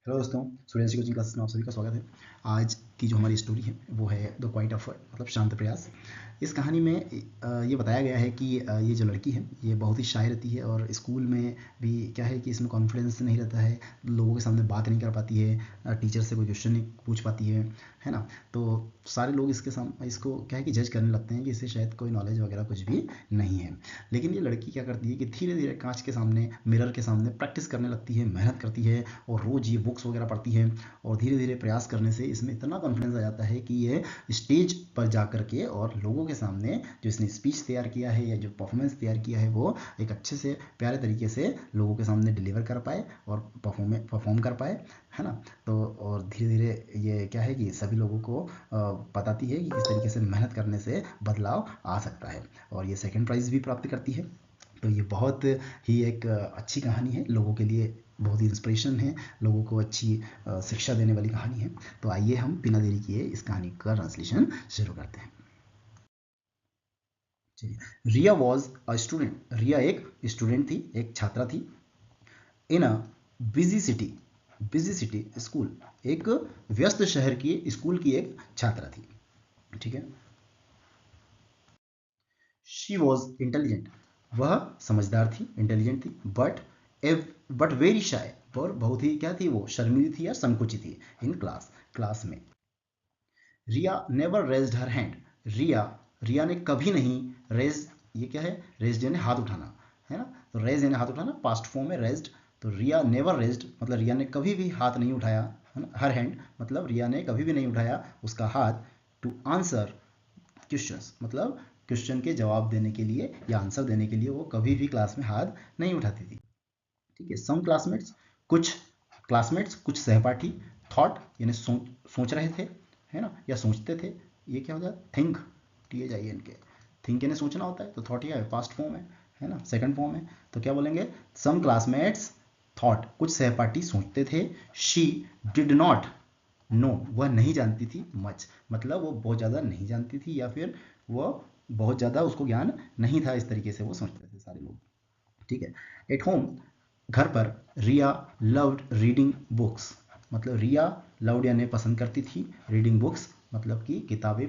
Hello दोस्तों, students coaching classes में आप सभी का स्वागत है। आज की जो हमारी स्टोरी है वो है द क्वाइट एफर्ट, मतलब शांत प्रयास। इस कहानी में ये बताया गया है कि ये जो लड़की है ये बहुत ही शाय रहती है और स्कूल में भी क्या है कि इसमें कॉन्फिडेंस नहीं रहता है, लोगों के सामने बात नहीं कर पाती है, टीचर से कोई क्वेश्चन नहीं पूछ पाती है ना। तो सारे लोग इसको क्या है कि जज करने लगते हैं कि इसे शायद कोई नॉलेज वगैरह कुछ भी नहीं है। लेकिन ये लड़की क्या करती है कि धीरे धीरे कांच के सामने, मिरर के सामने प्रैक्टिस करने लगती है, मेहनत करती है और रोज़ ये बुक्स वगैरह पढ़ती है। और धीरे धीरे प्रयास करने से इसमें इतना कॉन्फिडेंस आ जाता है कि ये स्टेज पर जा कर के और लोगों के सामने जो इसने स्पीच तैयार किया है या जो परफॉर्मेंस तैयार किया है वो एक अच्छे से प्यारे तरीके से लोगों के सामने डिलीवर कर पाए और परफॉर्म कर पाए, है ना। तो और धीरे धीरे ये क्या है कि सभी लोगों को बताती है कि किस तरीके से मेहनत करने से बदलाव आ सकता है और ये सेकंड प्राइज़ भी प्राप्त करती है। तो ये बहुत ही एक अच्छी कहानी है, लोगों के लिए बहुत ही इंस्पिरेशन है, लोगों को अच्छी शिक्षा देने वाली कहानी है। तो आइए हम बिना देरी किए इस कहानी का ट्रांसलेशन शुरू करते हैं। चलिए, रिया वॉज अ स्टूडेंट। रिया एक स्टूडेंट थी, एक छात्रा थी। In a busy city, busy city school, एक व्यस्त शहर की स्कूल की एक छात्रा थी। ठीक है। शी वॉज इंटेलिजेंट, वह समझदार थी, इंटेलिजेंट थी। बट वेरी शाय, और बहुत ही क्या थी, वो शर्मीली थी या संकुची थी इन क्लास में। रिया नेवर रेज्ड हर हैंड। रिया रिया ने कभी नहीं रेज, ये क्या है, रेज्ड यानी हाथ उठाना, है ना। तो रेज यानी हाथ उठाना, पास्ट फॉर्म में रेज्ड। तो रिया नेवर रेज्ड मतलब रिया ने कभी भी हाथ नहीं उठाया, है ना। हर हैंड मतलब रिया ने कभी भी नहीं उठाया उसका हाथ। टू आंसर क्वेश्चंस मतलब क्वेश्चन के जवाब देने के लिए या आंसर देने के लिए वो कभी भी क्लास में हाथ नहीं उठाती थी। ठीक है। सम क्लासमेट्स, कुछ क्लासमेट्स, कुछ सहपाठी। थॉट यानी सोच रहे थे, है ना, या सोचते थे। ये क्या होता है, थिंक, THIN के। थिंक यानी सोचना होता है, तो थॉट क्या है, पास्ट फॉर्म है ना, सेकंड फॉर्म है। तो क्या बोलेंगे, सम क्लासमेट्स थॉट, कुछ सहपाठी सोचते थे। शी डिड नॉट नो, वह नहीं जानती थी। मच मतलब वो बहुत ज़्यादा नहीं जानती थी या फिर वो बहुत ज़्यादा उसको ज्ञान नहीं था, इस तरीके से वो सोचते थे सारे लोग। ठीक है। एट होम, घर पर, रिया लव्ड रीडिंग बुक्स, मतलब रिया लव्ड यानी पसंद करती थी, रीडिंग बुक्स मतलब कि किताबें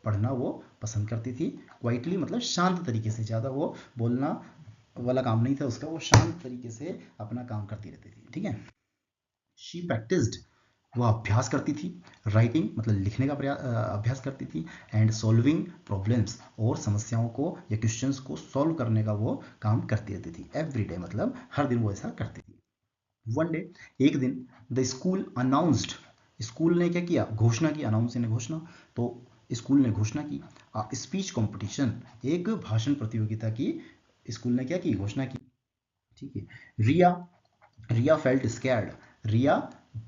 पढ़ना वो पसंद करती थी। क्वाइटली मतलब शांत तरीके से, ज़्यादा वो बोलना वाला काम नहीं था उसका, वो शांत तरीके से अपना काम करती रहती थी। ठीक है। शी प्रैक्टिस्ड, वह अभ्यास करती थी। राइटिंग मतलब लिखने का अभ्यास करती थी। एंड सॉल्विंग प्रॉब्लम्स, और समस्याओं को या क्वेश्चंस को सॉल्व करने का वो काम करती रहती थी। एवरी डे मतलब हर दिन वो ऐसा करती थी। वन डे, एक दिन, द स्कूल अनाउंस्ड, स्कूल ने क्या किया, घोषणा की। अनाउंस यानी घोषणा। तो स्कूल ने घोषणा की। स्पीच कंपटीशन, एक भाषण प्रतियोगिता की स्कूल ने क्या की, घोषणा की। ठीक है। रिया रिया फेल्ट स्कैर्ड, रिया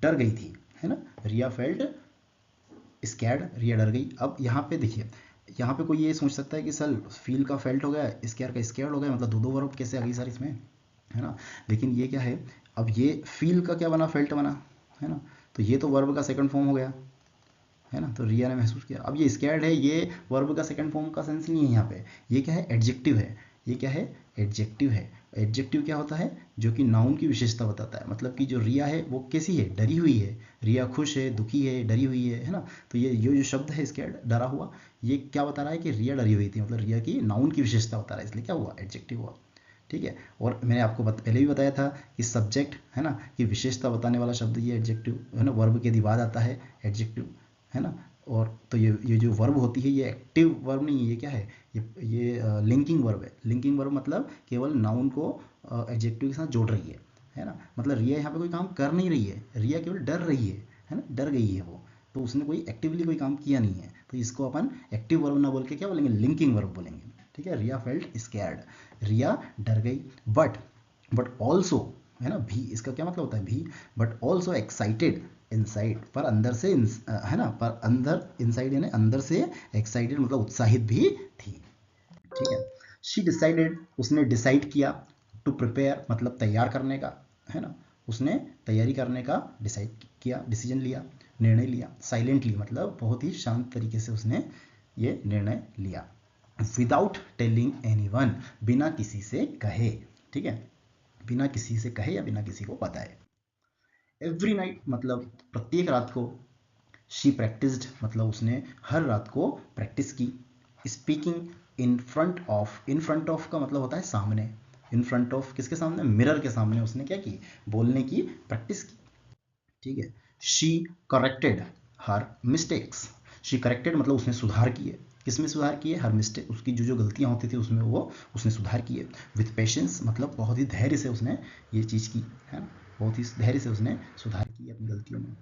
डर गई थी, है ना। रिया फेल्ट स्कैर्ड, रिया डर गई। अब यहाँ पे देखिए, यहाँ पे कोई ये सोच सकता है कि सर फील का फेल्ट हो गया, स्कैर का स्कैर्ड हो गया, मतलब दो दो वर्ब कैसे आ गई सर इसमें, है ना। लेकिन ये क्या है, अब ये फील का क्या बना, फेल्ट बना, है ना। तो ये तो वर्ब का सेकंड फॉर्म हो गया, है ना। तो रिया ने महसूस किया। अब ये स्कैर्ड है, ये वर्ब का सेकंड फॉर्म का सेंस नहीं है यहाँ पे। ये क्या है, एडजेक्टिव है। ये क्या है, एडजेक्टिव है। एडजेक्टिव क्या होता है, जो कि नाउन की विशेषता बताता है। मतलब कि जो रिया है वो कैसी है, डरी हुई है। रिया खुश है, दुखी है, डरी हुई है ना। तो ये जो शब्द है स्कैर्ड, डरा हुआ, ये क्या बता रहा है कि रिया डरी हुई थी, मतलब रिया की नाउन की विशेषता बता रहा है, इसलिए क्या हुआ, एडजेक्टिव हुआ। ठीक है। और मैंने आपको पहले भी बताया था कि सब्जेक्ट, है ना, कि विशेषता बताने वाला शब्द ये एडजेक्टिव, है ना, वर्ब के बाद आता है एडजेक्टिव, है ना। और तो ये जो वर्ब होती है ये एक्टिव वर्ब नहीं है, ये क्या है, ये लिंकिंग वर्ब है। लिंकिंग वर्ब मतलब केवल नाउन को एडजेक्टिव के साथ जोड़ रही है ना। मतलब रिया यहाँ पे कोई काम कर नहीं रही है, रिया केवल डर रही है ना, डर गई है वो। तो उसने कोई एक्टिवली कोई काम किया नहीं है, तो इसको अपन एक्टिव वर्ब ना बोल के क्या बोलेंगे, लिंकिंग वर्ब बोलेंगे। ठीक है। रिया फेल्ट स्कैर्ड, रिया डर गई। बट बट ऑल्सो, है ना, भी इसका क्या मतलब होता है, भी। बट ऑल्सो एक्साइटेड इनसाइड, पर अंदर से है ना, पर अंदर, इनसाइड यानी अंदर से, एक्साइटेड मतलब उत्साहित भी थी। ठीक है। शी डिसाइडेड, उसने डिसाइड किया। टू प्रिपेयर मतलब तैयार करने का, है ना। उसने तैयारी करने का डिसाइड किया, डिसीजन लिया, निर्णय लिया। साइलेंटली मतलब बहुत ही शांत तरीके से उसने ये निर्णय लिया। विदाउट टेलिंग एनीवन, बिना किसी से कहे। ठीक है। बिना किसी से कहे या बिना किसी को बताए। एवरी नाइट मतलब प्रत्येक रात को। शी प्रैक्टिस्ड मतलब उसने हर रात को प्रैक्टिस की। स्पीकिंग इन फ्रंट ऑफ का मतलब होता है सामने। इन फ्रंट ऑफ किसके सामने? मिरर के सामने उसने क्या की? बोलने की प्रैक्टिस की। ठीक है। She corrected her mistakes. She corrected मतलब उसने सुधार किए। किसमें सुधार किए? हर मिस्टेक, उसकी जो जो गलतियां होती थी उसमें वो उसने सुधार किए। विथ पेशेंस मतलब बहुत ही धैर्य से उसने ये चीज़ की है ना, बहुत ही धैर्य से उसने सुधार की अपनी गलतियों में।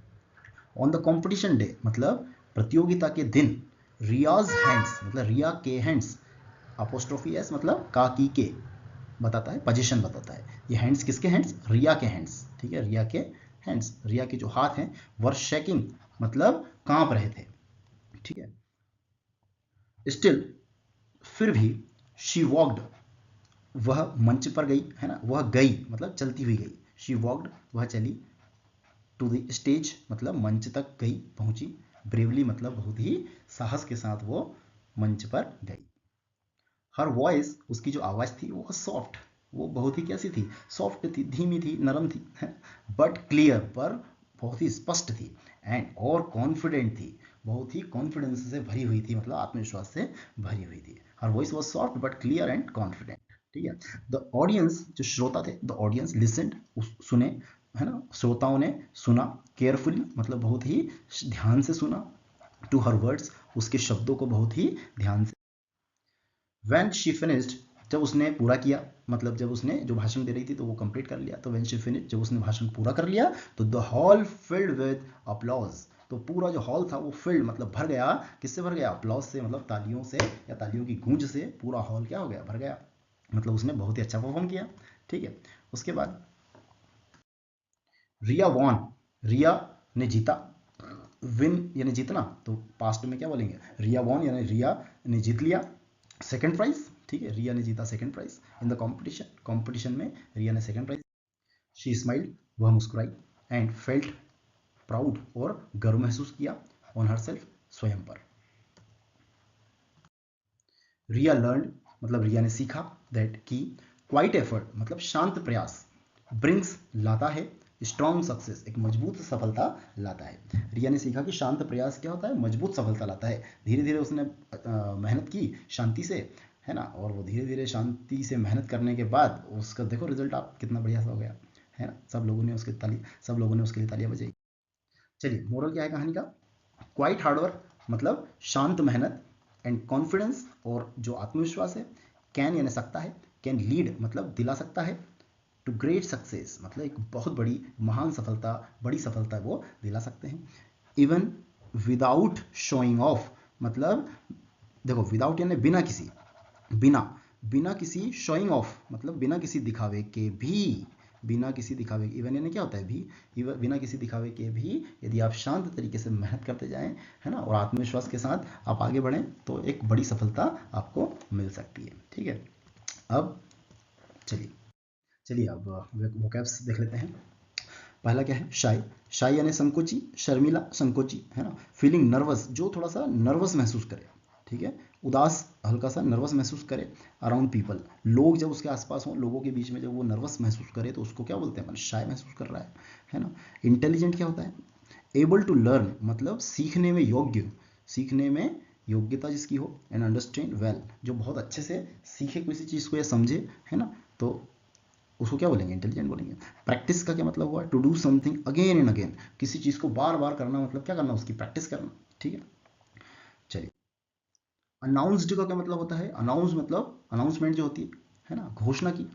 ऑन द कॉम्पिटिशन डे मतलब प्रतियोगिता के दिन, रियाज हैंड्स मतलब रिया के हैंड्स, अपोस्ट्रोफी एस मतलब का की के बताता है, पोजीशन बताता है। ये हैंड्स किसके हैंड्स? रिया के हैंड्स। ठीक है, रिया के हैंड्स, रिया के जो हाथ हैं वर शेकिंग मतलब कांप रहे थे। ठीक है। स्टिल फिर भी शी वॉक्ड वह मंच पर गई है ना, वह गई मतलब चलती हुई गई। शी वॉक्ड वह चली। टू द स्टेज मतलब मंच तक गई, पहुंची। ब्रेवली मतलब बहुत ही साहस के साथ वो मंच पर गई। हर वॉइस उसकी जो आवाज़ थी वो सॉफ्ट, वो बहुत ही कैसी थी? सॉफ्ट थी, धीमी थी, नरम थी, बट क्लियर पर बहुत ही स्पष्ट थी। एंड और कॉन्फिडेंट थी, बहुत ही कॉन्फिडेंस से भरी हुई थी, मतलब आत्मविश्वास से भरी हुई थी। Her voice was soft but clear and confident. ठीक है। द ऑडियंस जो श्रोता थे, द ऑडियंस लिसनड सुने है ना, श्रोताओं ने सुना। केयरफुली मतलब बहुत ही ध्यान से सुना। टू हर वर्ड्स उसके शब्दों को बहुत ही ध्यान से। व्हेन शी फिनिश्ड जब उसने पूरा किया, मतलब जब उसने जो भाषण दे रही थी तो वो कंप्लीट कर लिया, तो व्हेन शी फिनिश्ड जब उसने भाषण पूरा कर लिया तो the hall filled with applause, तो पूरा जो हॉल था वो फिल्ड मतलब भर गया। किससे भर गया? अपलॉज से, मतलब तालियों से या तालियों की गूंज से पूरा हॉल क्या हो गया? भर गया। मतलब उसने बहुत ही अच्छा परफॉर्म किया। ठीक है। उसके बाद रिया वॉन, रिया ने जीता। विन यानी जीतना, तो पास्ट में क्या बोलेंगे? रिया वॉन यानी रिया ने जीत लिया सेकंड प्राइज। ठीक है, रिया ने जीता second prize in the competition, competition में रिया ने सेकंड प्राइज। शी स्माइल्ड वह मुस्कुराई। एंड फेल्ट प्राउड और गर्व महसूस किया ऑन हर सेल्फ स्वयं पर। रिया लर्न मतलब रिया ने सीखा दैट की क्वाइट एफर्ट मतलब शांत प्रयास ब्रिंग्स लाता है स्ट्रॉन्ग सक्सेस एक मजबूत सफलता लाता है। रिया ने सीखा कि शांत प्रयास क्या होता है? मजबूत सफलता लाता है। धीरे धीरे उसने मेहनत की शांति से है ना, और वो धीरे धीरे शांति से मेहनत करने के बाद उसका देखो रिजल्ट आप कितना बढ़िया सा हो गया है ना। सब लोगों ने उसके लिए तालियां बजाई। चलिए मोरल क्या है कहानी का? क्वाइट हार्डवर्क मतलब शांत मेहनत, एंड कॉन्फिडेंस और जो आत्मविश्वास है, कैन यानी सकता है, कैन लीड मतलब दिला सकता है, टू ग्रेट सक्सेस मतलब एक बहुत बड़ी महान सफलता, बड़ी सफलता वो दिला सकते हैं। इवन विदाउट शोइंग ऑफ मतलब देखो विदाउट यानी बिना किसी, बिना बिना किसी शोइंग ऑफ मतलब बिना किसी दिखावे के भी, बिना किसी दिखावे के, इवन यानी क्या होता है? भी। बिना किसी दिखावे के भी यदि आप शांत तरीके से मेहनत करते जाएं है ना, और आत्मविश्वास के साथ आप आगे बढ़ें तो एक बड़ी सफलता आपको मिल सकती है। ठीक है। अब चलिए चलिए अब वोकैब्स देख लेते हैं। पहला क्या है? शाई। शाई यानी संकोची, शर्मिला, संकोची है ना। फीलिंग नर्वस जो थोड़ा सा नर्वस महसूस करे। ठीक है। उदास हल्का सा नर्वस महसूस करे अराउंड पीपल, लोग जब उसके आसपास हों, लोगों के बीच में जब वो नर्वस महसूस करे तो उसको क्या बोलते हैं? अपन शाय महसूस कर रहा है ना। इंटेलिजेंट क्या होता है? एबल टू लर्न मतलब सीखने में योग्य, सीखने में योग्यता जिसकी हो। एंड अंडरस्टैंड वेल जो बहुत अच्छे से सीखे किसी चीज़ को या समझे है ना, तो उसको क्या बोलेंगे? इंटेलिजेंट बोलेंगे। प्रैक्टिस का क्या मतलब हुआ? To do something again and again, किसी चीज़ को बार बार करना मतलब क्या करना? उसकी प्रैक्टिस करना। ठीक है। चलिए अनाउंस्ड का क्या मतलब होता है? अनाउंस मतलब अनाउंसमेंट जो होती है ना, घोषणा की।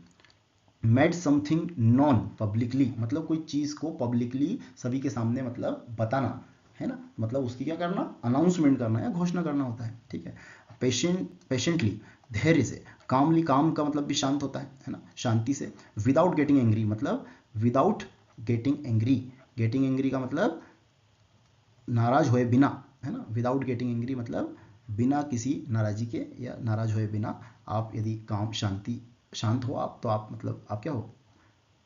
मेड समथिंग नॉन पब्लिकली मतलब कोई चीज़ को पब्लिकली सभी के सामने मतलब बताना है ना, मतलब उसकी क्या करना? अनाउंसमेंट करना या घोषणा करना होता है। ठीक है। पेशेंटली धैर्य से। कामली, काम का मतलब भी शांत होता है ना, शांति से। विदाउट गेटिंग एंग्री मतलब without getting angry, getting angry का मतलब नाराज हुए बिना है ना। विदाउट गेटिंग एंग्री मतलब बिना किसी नाराजी के या नाराज हुए बिना आप यदि काम शांत हो आप, तो आप मतलब आप क्या हो?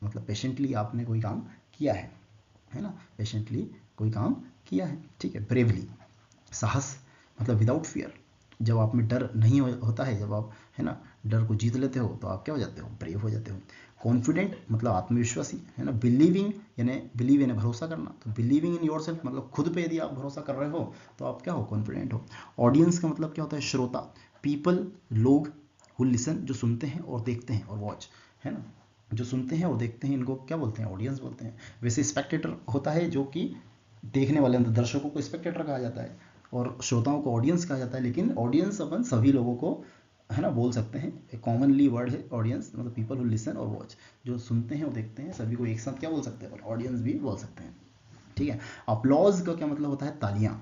मतलब पेशेंटली आपने कोई काम किया है ना, पेशेंटली कोई काम किया है। ठीक है। ब्रेवली साहस मतलब विदाउट फियर, जब आप में डर नहीं होता है, जब आप है ना डर को जीत लेते हो तो आप क्या हो जाते हो? ब्रेव हो जाते हो। कॉन्फिडेंट मतलब आत्मविश्वासी, है ना। बिलीविंग यानी बिलीव यानी भरोसा करना, तो बिलीविंग इन योरसेल्फ मतलब खुद पे यदि आप भरोसा कर रहे हो तो आप क्या हो, कॉन्फिडेंट हो। ऑडियंस का मतलब क्या होता है, श्रोता, पीपल लोग, हु लिसन जो सुनते हैं और देखते हैं, और वॉच, है ना, जो सुनते हैं और देखते हैं, इनको क्या बोलते हैं, ऑडियंस बोलते हैं। वैसे स्पेक्टेटर होता है जो कि देखने वाले, दर्शकों को स्पेक्टेटर कहा जाता है और श्रोताओं को ऑडियंस कहा जाता है। लेकिन ऑडियंस अपन सभी लोगों को, है ना, बोल सकते हैं। एक कॉमनली वर्ड है ऑडियंस, मतलब पीपल हु लिसन और वॉच, जो सुनते हैं और देखते हैं, सभी को एक साथ क्या बोल सकते हैं, ऑडियंस भी बोल सकते हैं। ठीक है। अपलॉज का क्या मतलब होता है, तालियां।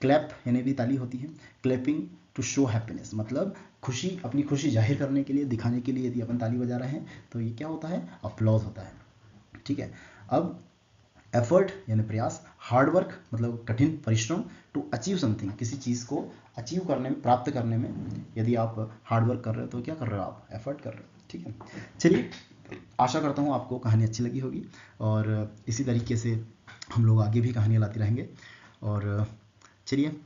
क्लैप यानी भी ताली होती है। क्लैपिंग टू शो हैप्पीनेस मतलब खुशी, अपनी खुशी जाहिर करने के लिए, दिखाने के लिए यदि अपन ताली बजा रहे हैं तो ये क्या होता है, अपलॉज होता है। ठीक है। अब एफर्ट यानी प्रयास। हार्डवर्क मतलब कठिन परिश्रम। टू अचीव समथिंग किसी चीज़ को अचीव करने में, प्राप्त करने में यदि आप हार्डवर्क कर रहे हो तो क्या कर रहे हो, आप एफर्ट कर रहे हो। ठीक है। चलिए, आशा करता हूँ आपको कहानी अच्छी लगी होगी और इसी तरीके से हम लोग आगे भी कहानियाँ लाते रहेंगे। और चलिए,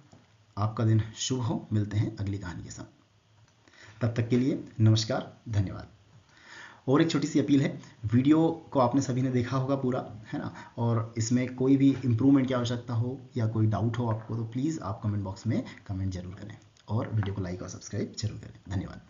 आपका दिन शुभ हो, मिलते हैं अगली कहानी के साथ। तब तक के लिए नमस्कार, धन्यवाद। और एक छोटी सी अपील है, वीडियो को आपने सभी ने देखा होगा पूरा, है ना, और इसमें कोई भी इम्प्रूवमेंट की आवश्यकता हो या कोई डाउट हो आपको तो प्लीज़ आप कमेंट बॉक्स में कमेंट जरूर करें और वीडियो को लाइक और सब्सक्राइब जरूर करें। धन्यवाद।